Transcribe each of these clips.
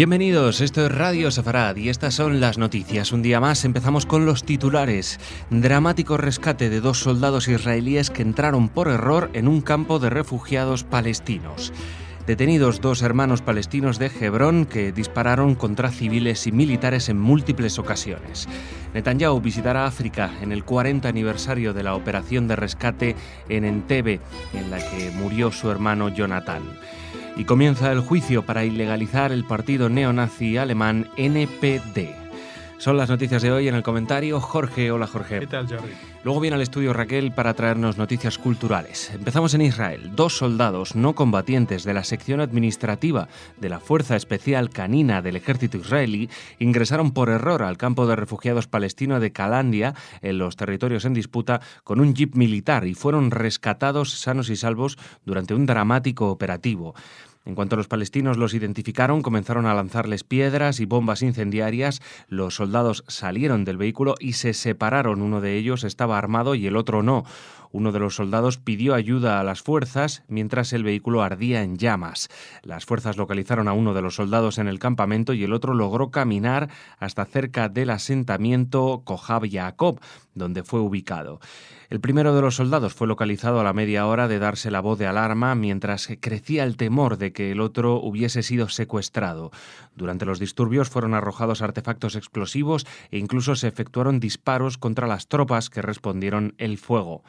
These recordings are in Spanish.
Bienvenidos, esto es Radio Sefarad y estas son las noticias. Un día más empezamos con los titulares. Dramático rescate de 2 soldados israelíes que entraron por error en un campo de refugiados palestinos. Detenidos 2 hermanos palestinos de Hebrón que dispararon contra civiles y militares en múltiples ocasiones. Netanyahu visitará África en el 40 aniversario de la operación de rescate en Entebbe, en la que murió su hermano Jonathan. Y comienza el juicio para ilegalizar el partido neonazi alemán NPD. Son las noticias de hoy. En el comentario, Jorge. Hola, Jorge. ¿Qué tal, Jordi? Luego viene al estudio Raquel para traernos noticias culturales. Empezamos en Israel. 2 soldados no combatientes de la sección administrativa de la Fuerza Especial Canina del Ejército Israelí ingresaron por error al campo de refugiados palestino de Kalandia, en los territorios en disputa, con un jeep militar y fueron rescatados sanos y salvos durante un dramático operativo. En cuanto los palestinos los identificaron, comenzaron a lanzarles piedras y bombas incendiarias. Los soldados salieron del vehículo y se separaron. Uno de ellos estaba armado y el otro no. Uno de los soldados pidió ayuda a las fuerzas mientras el vehículo ardía en llamas. Las fuerzas localizaron a uno de los soldados en el campamento y el otro logró caminar hasta cerca del asentamiento Kohab Yaakov, donde fue ubicado. El primero de los soldados fue localizado a la media hora de darse la voz de alarma, mientras crecía el temor de que el otro hubiese sido secuestrado. Durante los disturbios fueron arrojados artefactos explosivos e incluso se efectuaron disparos contra las tropas que respondieron el fuego.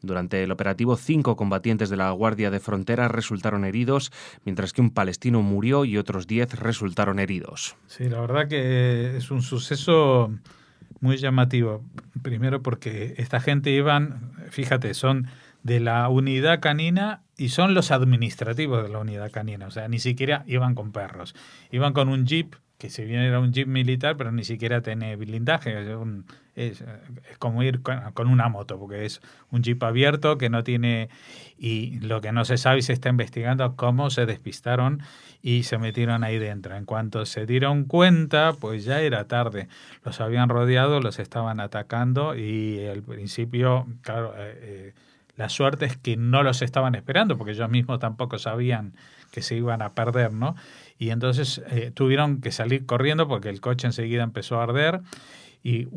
Durante el operativo, 5 combatientes de la Guardia de Frontera resultaron heridos, mientras que un palestino murió y otros 10 resultaron heridos. Sí, la verdad que es un suceso muy llamativo. Primero porque esta gente iban, fíjate, son de la unidad canina y son los administrativos de la unidad canina. O sea, ni siquiera iban con perros. Iban con un jeep, que si bien era un jeep militar, pero ni siquiera tiene blindaje. Es como ir con una moto, porque es un jeep abierto que no tiene... Y lo que no se sabe y se está investigando cómo se despistaron y se metieron ahí dentro. En cuanto se dieron cuenta, pues ya era tarde. Los habían rodeado, los estaban atacando y al principio, claro, la suerte es que no los estaban esperando, porque ellos mismos tampoco sabían que se iban a perder, ¿no? Y entonces tuvieron que salir corriendo porque el coche enseguida empezó a arder y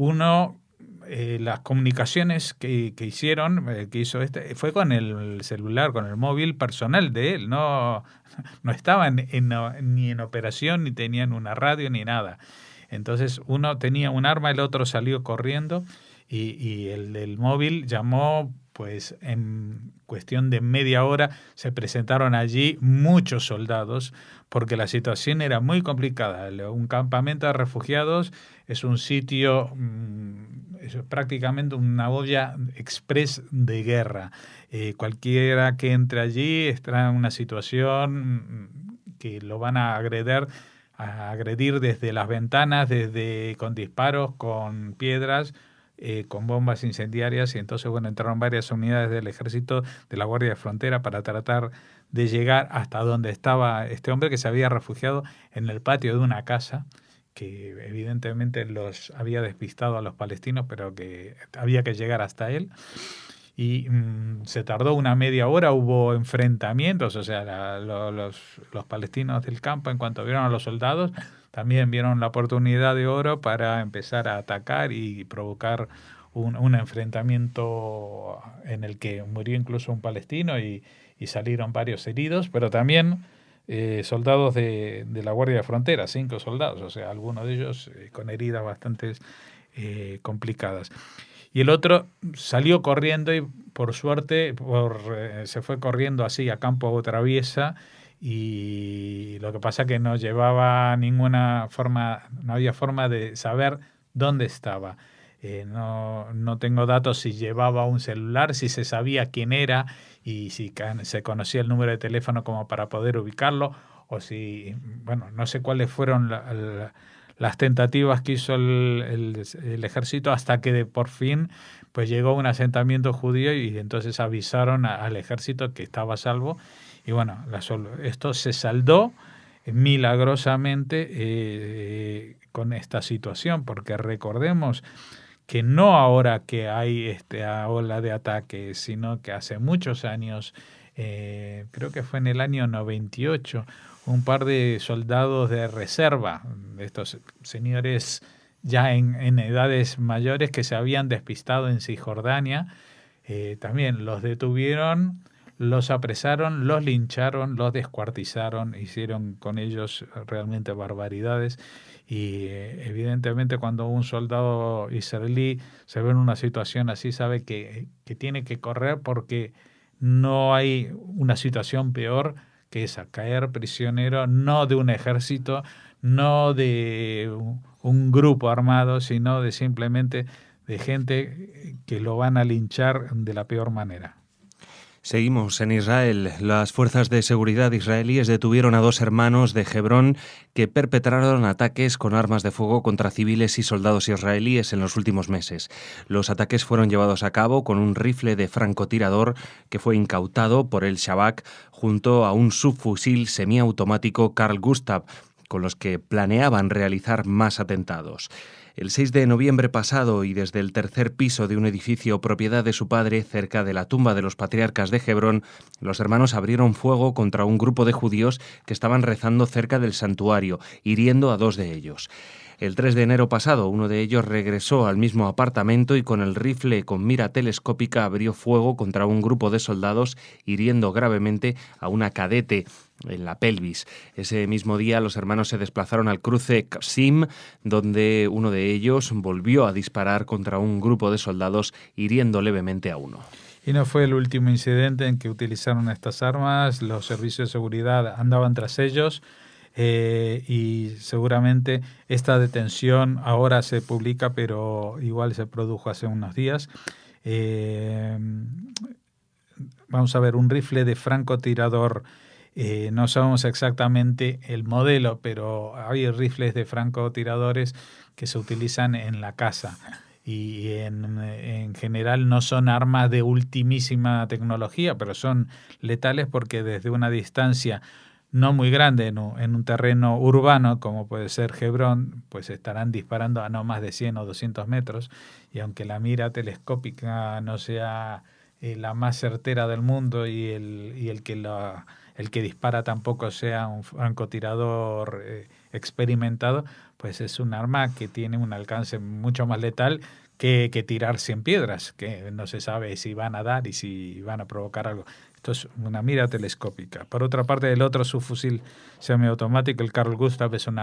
las comunicaciones que hicieron, que hizo fue con el celular, con el móvil personal de él, no estaban ni en operación, ni tenían una radio, ni nada. Entonces uno tenía un arma, el otro salió corriendo y el del móvil llamó, pues en cuestión de media hora se presentaron allí muchos soldados porque la situación era muy complicada. Un campamento de refugiados es un sitio, es prácticamente una olla express de guerra. Cualquiera que entre allí está en una situación que lo van a agredir desde las ventanas, con disparos, con piedras, con bombas incendiarias, y entonces entraron varias unidades del ejército, de la Guardia de Frontera, para tratar de llegar hasta donde estaba este hombre que se había refugiado en el patio de una casa, que evidentemente los había despistado a los palestinos, pero que había que llegar hasta él. Y se tardó una media hora, hubo enfrentamientos, o sea, los palestinos del campo, en cuanto vieron a los soldados, también vieron la oportunidad de oro para empezar a atacar y provocar un enfrentamiento en el que murió incluso un palestino y salieron varios heridos, pero también soldados de la Guardia de Frontera, 5 soldados, o sea, algunos de ellos con heridas bastante complicadas. Y el otro salió corriendo y por suerte se fue corriendo así a campo traviesa, y lo que pasa que no llevaba ninguna forma, no había forma de saber dónde estaba. No tengo datos si llevaba un celular, si se sabía quién era y si se conocía el número de teléfono como para poder ubicarlo, o si, no sé cuáles fueron las tentativas que hizo el ejército, hasta que por fin pues llegó un asentamiento judío y entonces avisaron al ejército que estaba a salvo. Y esto se saldó milagrosamente con esta situación, porque recordemos que no ahora que hay esta ola de ataques, sino que hace muchos años, creo que fue en el año 98, un par de soldados de reserva, estos señores ya en edades mayores que se habían despistado en Cisjordania. También los detuvieron, los apresaron, los lincharon, los descuartizaron, hicieron con ellos realmente barbaridades. Y evidentemente cuando un soldado israelí se ve en una situación así, sabe que tiene que correr porque no hay una situación peor que esa, caer prisionero no de un ejército, no de un grupo armado, sino de simplemente de gente que lo van a linchar de la peor manera. Seguimos en Israel. Las fuerzas de seguridad israelíes detuvieron a 2 hermanos de Hebrón que perpetraron ataques con armas de fuego contra civiles y soldados israelíes en los últimos meses. Los ataques fueron llevados a cabo con un rifle de francotirador que fue incautado por el Shabak junto a un subfusil semiautomático Carl Gustav, con los que planeaban realizar más atentados. El 6 de noviembre pasado, y desde el tercer piso de un edificio propiedad de su padre, cerca de la tumba de los patriarcas de Hebrón, los hermanos abrieron fuego contra un grupo de judíos que estaban rezando cerca del santuario, hiriendo a 2 de ellos. El 3 de enero pasado, uno de ellos regresó al mismo apartamento y con el rifle con mira telescópica abrió fuego contra un grupo de soldados, hiriendo gravemente a una cadete en la pelvis. Ese mismo día los hermanos se desplazaron al cruce Qasim, donde uno de ellos volvió a disparar contra un grupo de soldados, hiriendo levemente a uno. Y no fue el último incidente en que utilizaron estas armas, los servicios de seguridad andaban tras ellos. Y seguramente esta detención ahora se publica, pero igual se produjo hace unos días. Vamos a ver, un rifle de francotirador, no sabemos exactamente el modelo, pero hay rifles de francotiradores que se utilizan en la caza y en general no son armas de ultimísima tecnología, pero son letales porque desde una distancia no muy grande en un terreno urbano como puede ser Hebrón, pues estarán disparando a no más de 100 o 200 metros, y aunque la mira telescópica no sea la más certera del mundo y el que dispara tampoco sea un francotirador experimentado, pues es un arma que tiene un alcance mucho más letal que tirar 100 piedras, que no se sabe si van a dar y si van a provocar algo. Esto es una mira telescópica. Por otra parte, el otro subfusil semiautomático, el Carl Gustav, es un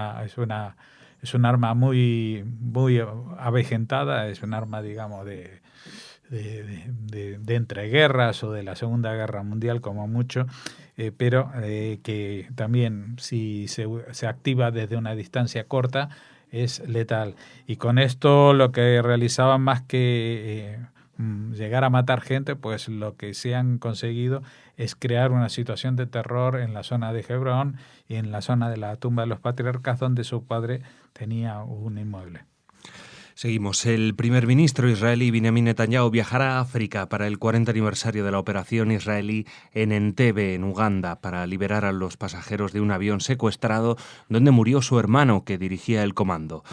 arma muy avejentada, es un arma, digamos, de entreguerras o de la Segunda Guerra Mundial como mucho, pero que también si se activa desde una distancia corta es letal. Y con esto lo que realizaban más que llegar a matar gente, pues lo que se han conseguido es crear una situación de terror en la zona de Hebrón y en la zona de la tumba de los patriarcas donde su padre tenía un inmueble. Seguimos. El primer ministro israelí Benjamin Netanyahu viajará a África para el 40 aniversario de la operación israelí en Entebbe, en Uganda, para liberar a los pasajeros de un avión secuestrado donde murió su hermano, que dirigía el comando.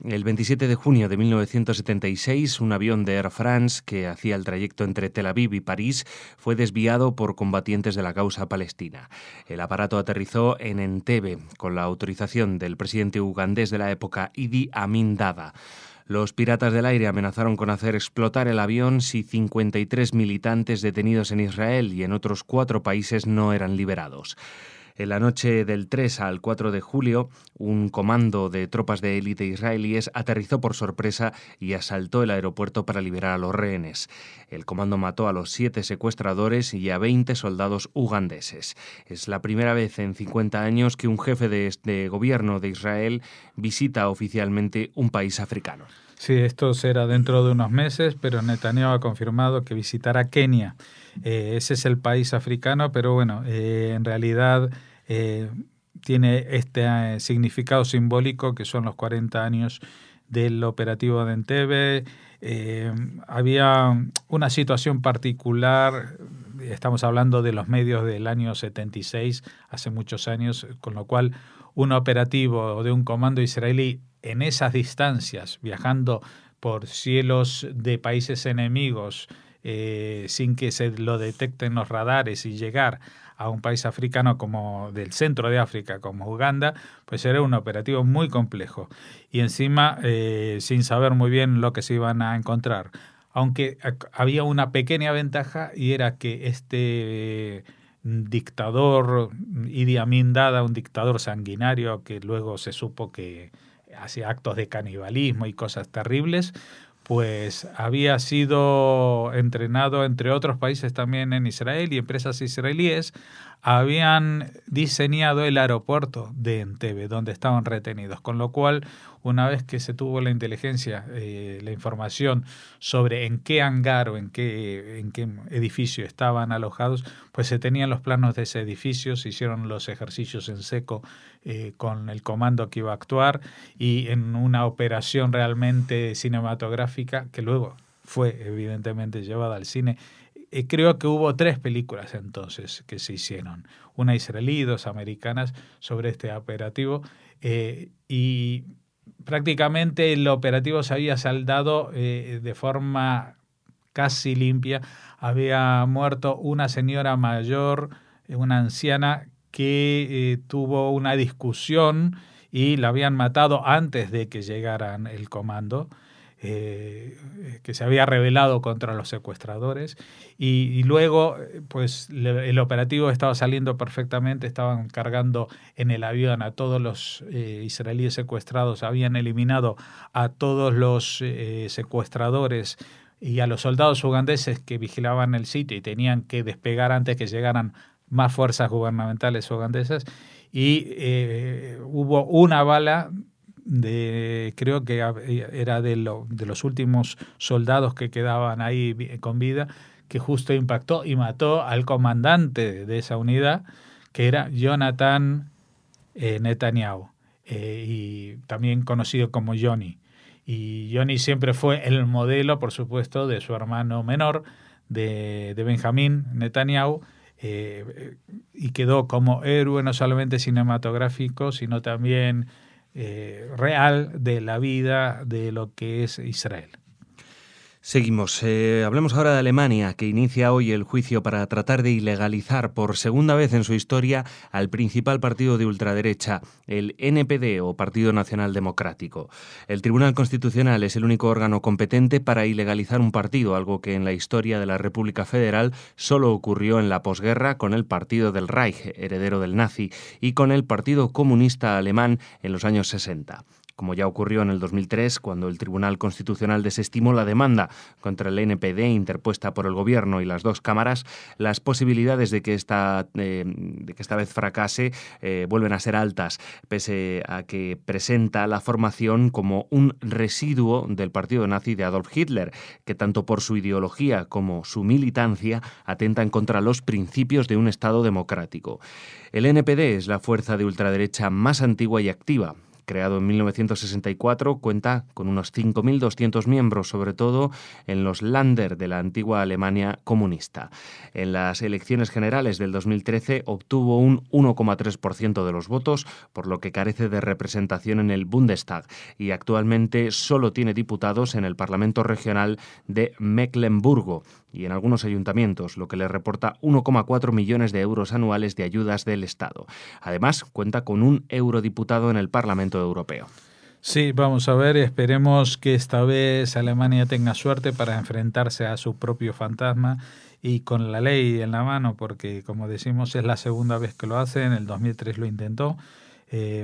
El 27 de junio de 1976, un avión de Air France que hacía el trayecto entre Tel Aviv y París fue desviado por combatientes de la causa palestina. El aparato aterrizó en Entebbe con la autorización del presidente ugandés de la época, Idi Amin Dada. Los piratas del aire amenazaron con hacer explotar el avión si 53 militantes detenidos en Israel y en otros 4 países no eran liberados. En la noche del 3 al 4 de julio, un comando de tropas de élite israelíes aterrizó por sorpresa y asaltó el aeropuerto para liberar a los rehenes. El comando mató a los 7 secuestradores y a 20 soldados ugandeses. Es la primera vez en 50 años que un jefe de gobierno de Israel visita oficialmente un país africano. Sí, esto será dentro de unos meses, pero Netanyahu ha confirmado que visitará Kenia. Ese es el país africano, pero bueno, en realidad tiene este significado simbólico que son los 40 años del operativo de Entebbe. Había una situación particular, estamos hablando de los medios del año 76, hace muchos años, con lo cual un operativo de un comando israelí en esas distancias, viajando por cielos de países enemigos, sin que se lo detecten los radares y llegar a un país africano como del centro de África, como Uganda, pues era un operativo muy complejo. Y encima, sin saber muy bien lo que se iban a encontrar. Aunque había una pequeña ventaja y era que este dictador, Idi Amin Dada, un dictador sanguinario que luego se supo que hacía actos de canibalismo y cosas terribles, pues había sido entrenado, entre otros países también en Israel, y empresas israelíes habían diseñado el aeropuerto de Entebbe, donde estaban retenidos, con lo cual, una vez que se tuvo la inteligencia, la información sobre en qué hangar o en qué edificio estaban alojados, pues se tenían los planos de ese edificio, se hicieron los ejercicios en seco con el comando que iba a actuar, y en una operación realmente cinematográfica que luego fue evidentemente llevada al cine. Creo que hubo 3 películas entonces que se hicieron, una israelí y 2 americanas sobre este operativo, y prácticamente el operativo se había saldado de forma casi limpia. Había muerto una señora mayor, una anciana que tuvo una discusión y la habían matado antes de que llegaran el comando, que se había rebelado contra los secuestradores, y luego pues el operativo estaba saliendo perfectamente, estaban cargando en el avión a todos los israelíes secuestrados, habían eliminado a todos los secuestradores y a los soldados ugandeses que vigilaban el sitio y tenían que despegar antes que llegaran más fuerzas gubernamentales ugandesas, y hubo una bala creo que era de los últimos soldados que quedaban ahí con vida, que justo impactó y mató al comandante de esa unidad, que era Jonathan Netanyahu, y también conocido como Johnny. Y Johnny siempre fue el modelo, por supuesto, de su hermano menor, de Benjamín Netanyahu, y quedó como héroe no solamente cinematográfico, sino también real de la vida de lo que es Israel. Seguimos. Hablemos ahora de Alemania, que inicia hoy el juicio para tratar de ilegalizar por segunda vez en su historia al principal partido de ultraderecha, el NPD o Partido Nacional Democrático. El Tribunal Constitucional es el único órgano competente para ilegalizar un partido, algo que en la historia de la República Federal solo ocurrió en la posguerra con el Partido del Reich, heredero del nazi, y con el Partido Comunista Alemán en los años 60. Como ya ocurrió en el 2003, cuando el Tribunal Constitucional desestimó la demanda contra el NPD interpuesta por el Gobierno y las 2 cámaras, las posibilidades de que esta vez fracase vuelven a ser altas, pese a que presenta la formación como un residuo del partido nazi de Adolf Hitler, que tanto por su ideología como su militancia atentan contra los principios de un Estado democrático. El NPD es la fuerza de ultraderecha más antigua y activa. Creado en 1964, cuenta con unos 5.200 miembros, sobre todo en los Länder de la antigua Alemania comunista. En las elecciones generales del 2013 obtuvo un 1,3% de los votos, por lo que carece de representación en el Bundestag, y actualmente solo tiene diputados en el Parlamento Regional de Mecklemburgo y en algunos ayuntamientos, lo que le reporta 1,4 millones de euros anuales de ayudas del Estado. Además, cuenta con un eurodiputado en el Parlamento Europeo. Sí, vamos a ver, esperemos que esta vez Alemania tenga suerte para enfrentarse a su propio fantasma y con la ley en la mano, porque como decimos es la segunda vez que lo hace, en el 2003 lo intentó.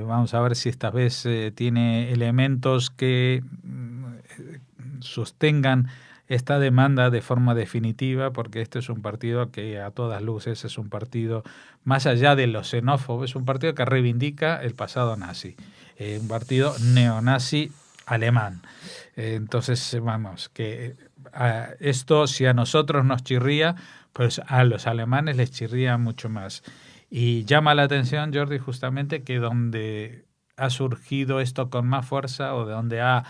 Vamos a ver si esta vez tiene elementos que sostengan esta demanda de forma definitiva, porque este es un partido que a todas luces es un partido, más allá de lo xenófobo, es un partido que reivindica el pasado nazi, un partido neonazi alemán. Entonces, vamos, que esto si a nosotros nos chirría, pues a los alemanes les chirría mucho más. Y llama la atención, Jordi, justamente que donde ha surgido esto con más fuerza, o de donde ha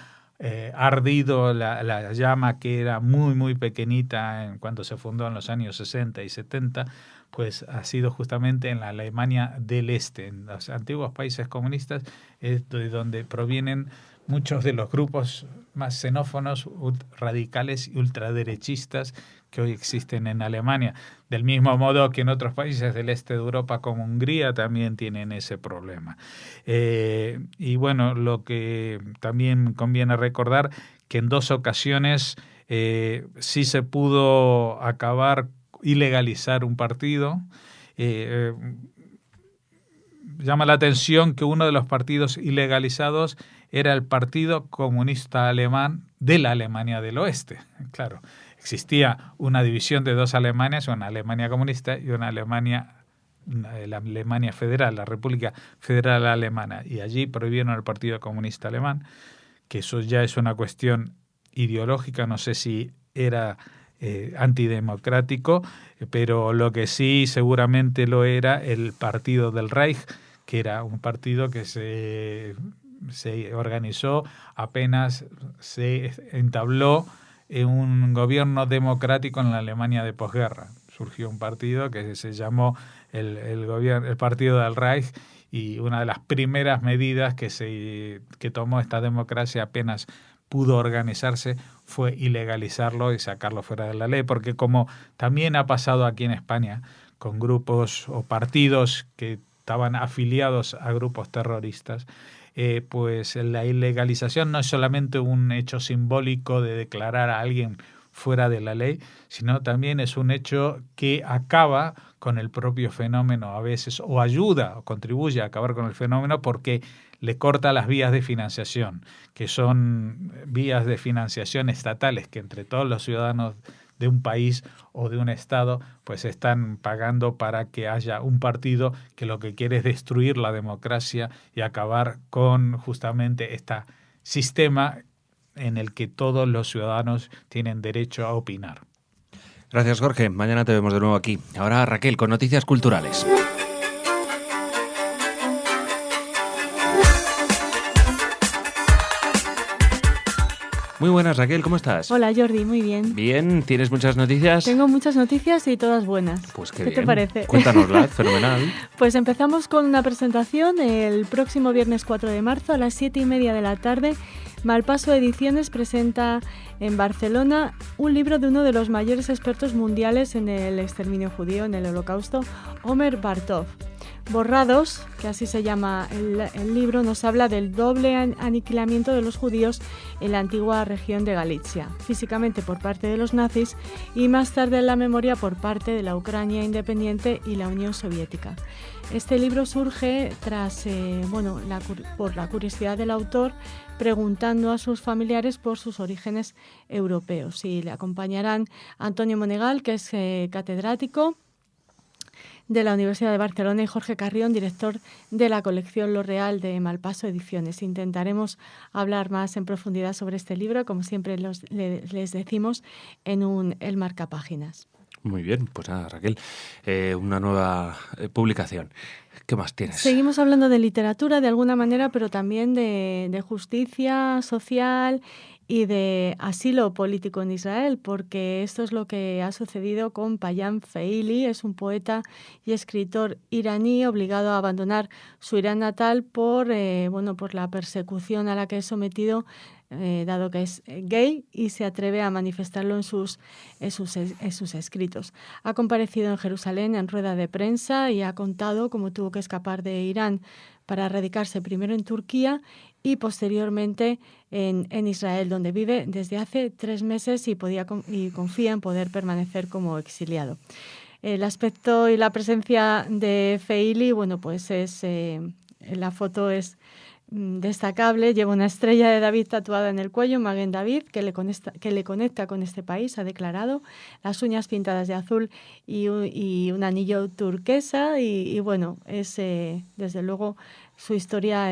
ardido la llama, que era muy muy pequeñita cuando se fundó en los años 60 y 70, pues ha sido justamente en la Alemania del Este, en los antiguos países comunistas, de donde provienen muchos de los grupos más xenófonos, radicales y ultraderechistas que hoy existen en Alemania, del mismo modo que en otros países del este de Europa como Hungría también tienen ese problema. Y bueno, lo que también conviene recordar que en 2 ocasiones sí se pudo acabar y legalizar un partido. Llama la atención que uno de los partidos ilegalizados era el Partido Comunista Alemán de la Alemania del Oeste. Claro, existía una división de 2 Alemanias, una Alemania comunista y una Alemania, la Alemania Federal, la República Federal Alemana, y allí prohibieron el Partido Comunista Alemán, que eso ya es una cuestión ideológica, no sé si era antidemocrático, pero lo que sí seguramente lo era el Partido del Reich, que era un partido que se organizó apenas se entabló en un gobierno democrático en la Alemania de posguerra. Surgió un partido que se llamó el Partido del Reich, y una de las primeras medidas que tomó esta democracia apenas pudo organizarse fue ilegalizarlo y sacarlo fuera de la ley, porque como también ha pasado aquí en España con grupos o partidos que estaban afiliados a grupos terroristas, pues la ilegalización no es solamente un hecho simbólico de declarar a alguien fuera de la ley, sino también es un hecho que acaba con el propio fenómeno a veces, o ayuda o contribuye a acabar con el fenómeno, porque le corta las vías de financiación, que son vías de financiación estatales que entre todos los ciudadanos de un país o de un estado pues están pagando para que haya un partido que lo que quiere es destruir la democracia y acabar con justamente este sistema en el que todos los ciudadanos tienen derecho a opinar. Gracias, Jorge. Mañana te vemos de nuevo aquí. Ahora Raquel con noticias culturales. Muy buenas, Raquel, ¿cómo estás? Hola, Jordi, muy bien. Bien, ¿tienes muchas noticias? Tengo muchas noticias y todas buenas. Pues ¿Qué bien. te parece? Cuéntanoslas, fenomenal. Pues empezamos con una presentación el próximo viernes 4 de marzo a las 7:30 de la tarde. Malpaso Ediciones presenta en Barcelona un libro de uno de los mayores expertos mundiales en el exterminio judío, en el Holocausto, Omer Bartov. Borrados, que así se llama el libro, nos habla del doble aniquilamiento de los judíos en la antigua región de Galicia, físicamente por parte de los nazis y más tarde en la memoria por parte de la Ucrania independiente y la Unión Soviética. Este libro surge tras por la curiosidad del autor, preguntando a sus familiares por sus orígenes europeos. Y le acompañarán Antonio Monegal, que es catedrático de la Universidad de Barcelona, y Jorge Carrión, director de la colección Lo Real de Malpaso Ediciones. Intentaremos hablar más en profundidad sobre este libro, como siempre les decimos, en el marcapáginas. Muy bien, pues nada, Raquel, una nueva publicación. ¿Qué más tienes? Seguimos hablando de literatura de alguna manera, pero también de justicia social y de asilo político en Israel, porque esto es lo que ha sucedido con Payam Feili. Es un poeta y escritor iraní obligado a abandonar su Irán natal por la persecución a la que es sometido, dado que es gay y se atreve a manifestarlo en sus escritos. Ha comparecido en Jerusalén en rueda de prensa y ha contado cómo tuvo que escapar de Irán para radicarse primero en Turquía y posteriormente en Israel, donde vive desde hace 3 meses y confía en poder permanecer como exiliado. El aspecto y la presencia de Feili, la foto es destacable. Lleva una estrella de David tatuada en el cuello, Maguen David, que le conecta con este país, ha declarado. Las uñas pintadas de azul y un anillo turquesa. Desde luego su historia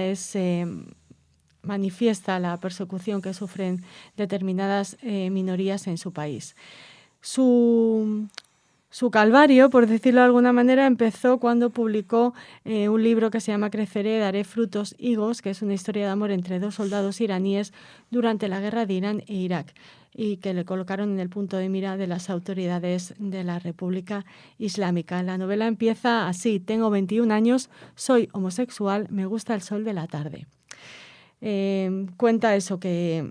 manifiesta la persecución que sufren determinadas minorías en su país. Su calvario, por decirlo de alguna manera, empezó cuando publicó un libro que se llama Creceré, daré frutos higos, que es una historia de amor entre 2 soldados iraníes durante la guerra de Irán e Irak, y que le colocaron en el punto de mira de las autoridades de la República Islámica. La novela empieza así: tengo 21 años, soy homosexual, me gusta el sol de la tarde. Cuenta eso, que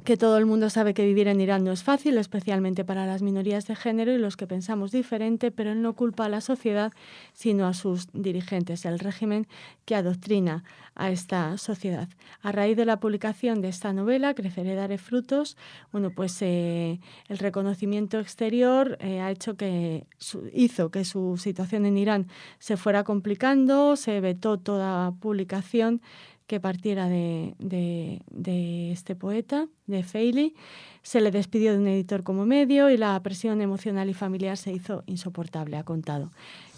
que todo el mundo sabe que vivir en Irán no es fácil, especialmente para las minorías de género y los que pensamos diferente, pero él no culpa a la sociedad, sino a sus dirigentes, el régimen que adoctrina a esta sociedad. A raíz de la publicación de esta novela, Creceré, daré frutos, bueno, pues el reconocimiento exterior hizo que su situación en Irán se fuera complicando, se vetó toda publicación que partiera de este poeta, de Feili. Se le despidió de un editor como medio y la presión emocional y familiar se hizo insoportable, ha contado.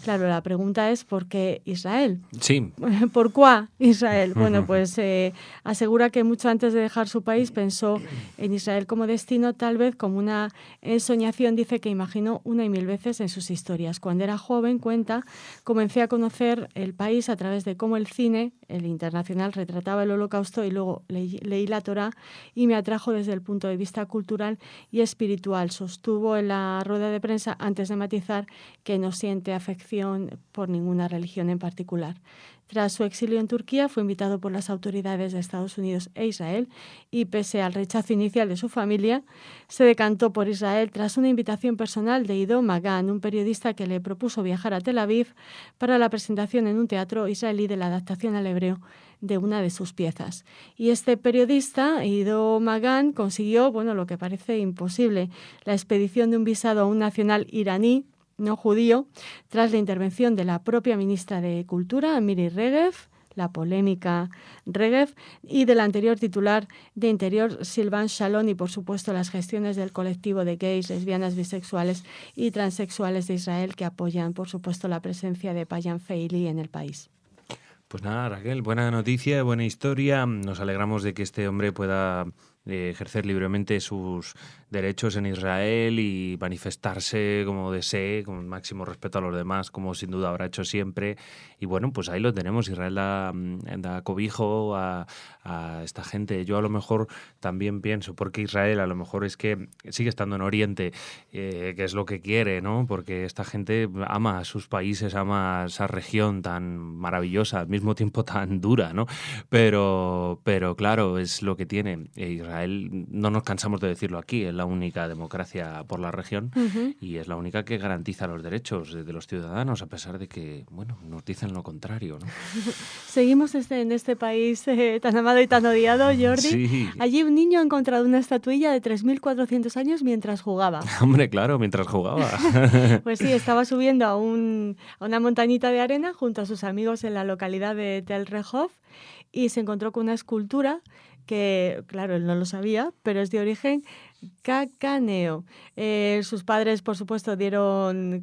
Claro, la pregunta es ¿por qué Israel? Sí. ¿Por qué Israel? Bueno, pues asegura que mucho antes de dejar su país pensó en Israel como destino, tal vez como una ensoñación, dice que imaginó una y mil veces en sus historias. Cuando era joven, cuenta, comencé a conocer el país a través de cómo el cine, el internacional, retrataba el Holocausto y luego leí la Torá y me atrajo desde el punto de vista cultural y espiritual. Sostuvo en la rueda de prensa, antes de matizar, que no siente afección por ninguna religión en particular. Tras su exilio en Turquía, fue invitado por las autoridades de Estados Unidos e Israel y, pese al rechazo inicial de su familia, se decantó por Israel tras una invitación personal de Ido Magan, un periodista que le propuso viajar a Tel Aviv para la presentación en un teatro israelí de la adaptación al hebreo de una de sus piezas. Y este periodista, Ido Magan, consiguió, lo que parece imposible, la expedición de un visado a un nacional iraní, no judío, tras la intervención de la propia ministra de Cultura, Miri Regev, la polémica Regev, y del anterior titular de Interior, Silvan Shalom, y por supuesto las gestiones del colectivo de gays, lesbianas, bisexuales y transexuales de Israel, que apoyan por supuesto la presencia de Payam Feili en el país. Pues nada, Raquel, buena noticia, buena historia. Nos alegramos de que este hombre pueda ejercer libremente sus derechos en Israel y manifestarse como desee, con el máximo respeto a los demás, como sin duda habrá hecho siempre. Y bueno, pues ahí lo tenemos. Israel da cobijo a esta gente. Yo a lo mejor también pienso, porque Israel a lo mejor es que sigue estando en Oriente, que es lo que quiere, ¿no? Porque esta gente ama a sus países, ama a esa región tan maravillosa, al mismo tiempo tan dura, ¿no? Pero claro, es lo que tiene. Israel, no nos cansamos de decirlo aquí, es la única democracia por la región y es la única que garantiza los derechos de los ciudadanos, a pesar de que, nos dicen lo contrario, ¿no? Seguimos en este país tan amado y tan odiado, Jordi. Sí. Allí un niño ha encontrado una estatuilla de 3.400 años mientras jugaba. Hombre, claro, mientras jugaba. Pues sí, estaba subiendo a una montañita de arena junto a sus amigos en la localidad de Tel Rehov y se encontró con una escultura que, claro, él no lo sabía, pero es de origen cacaneo. Sus padres, por supuesto, dieron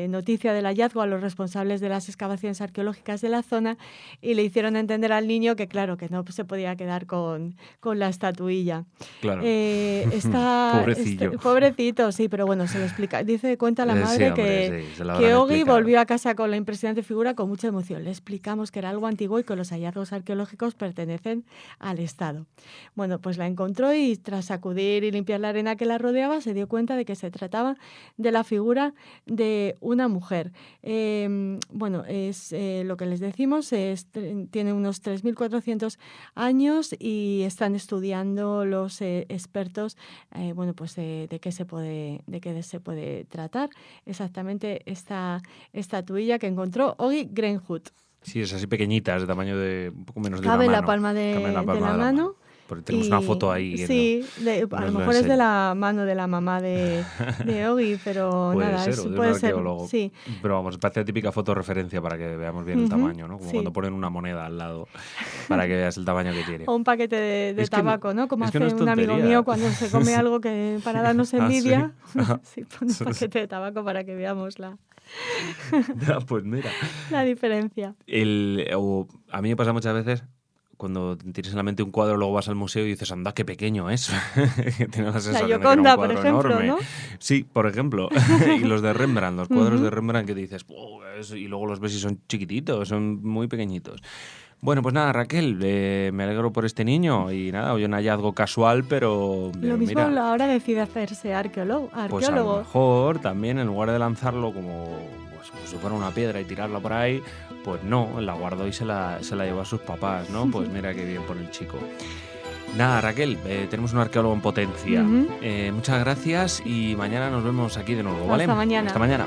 noticia del hallazgo a los responsables de las excavaciones arqueológicas de la zona y le hicieron entender al niño que, claro, que no se podía quedar con la estatuilla. Claro. Pobrecillo. Pobrecito, sí, pero bueno, se lo explica. Cuenta la madre que Ogi volvió a casa con la impresionante figura con mucha emoción. Le explicamos que era algo antiguo y que los hallazgos arqueológicos pertenecen al Estado. Bueno, pues la encontró y tras sacudir y limpiar la arena que la rodeaba, se dio cuenta de que se trataba de la figura de una mujer. Es lo que les decimos, tiene unos 3.400 años y están estudiando los expertos, de qué se puede tratar exactamente esta estatuilla que encontró Ogi Greenwood. Sí, es así pequeñita, es de tamaño de un poco menos de una mano. Cabe la palma de la mano. Porque tenemos una foto ahí. Sí, a lo mejor es de la mano de la mamá de Ogi, pero puede nada, ser, puede ser. Sí. Pero vamos, parece la típica foto referencia para que veamos bien el tamaño, ¿no? Como cuando ponen una moneda al lado para que veas el tamaño que tiene. O un paquete de tabaco, ¿no? Como hace no es un amigo mío cuando se come algo que para darnos envidia. ¿Sí? Pone un paquete de tabaco para que veamos Ya, pues mira. La diferencia. A mí me pasa muchas veces cuando tienes en la mente un cuadro, luego vas al museo y dices, anda, qué pequeño es. Tienes la sensación la Gioconda, de que era un cuadro por ejemplo, enorme. ¿no? Sí, por ejemplo. Y los de Rembrandt, los cuadros de Rembrandt que dices, y luego los ves y son chiquititos, son muy pequeñitos. Bueno, pues nada, Raquel, me alegro por este niño y nada, hoy un hallazgo casual, pero lo mismo mira, ahora decide hacerse arqueólogo. Pues a lo mejor también, en lugar de lanzarlo como si fuera una piedra y tirarla por ahí, pues no, la guardó y se la llevó a sus papás, ¿no? Pues mira qué bien por el chico. Nada, Raquel, tenemos un arqueólogo en potencia. Ujú. Muchas gracias y mañana nos vemos aquí de nuevo, ¿vale? Hasta mañana. Hasta mañana.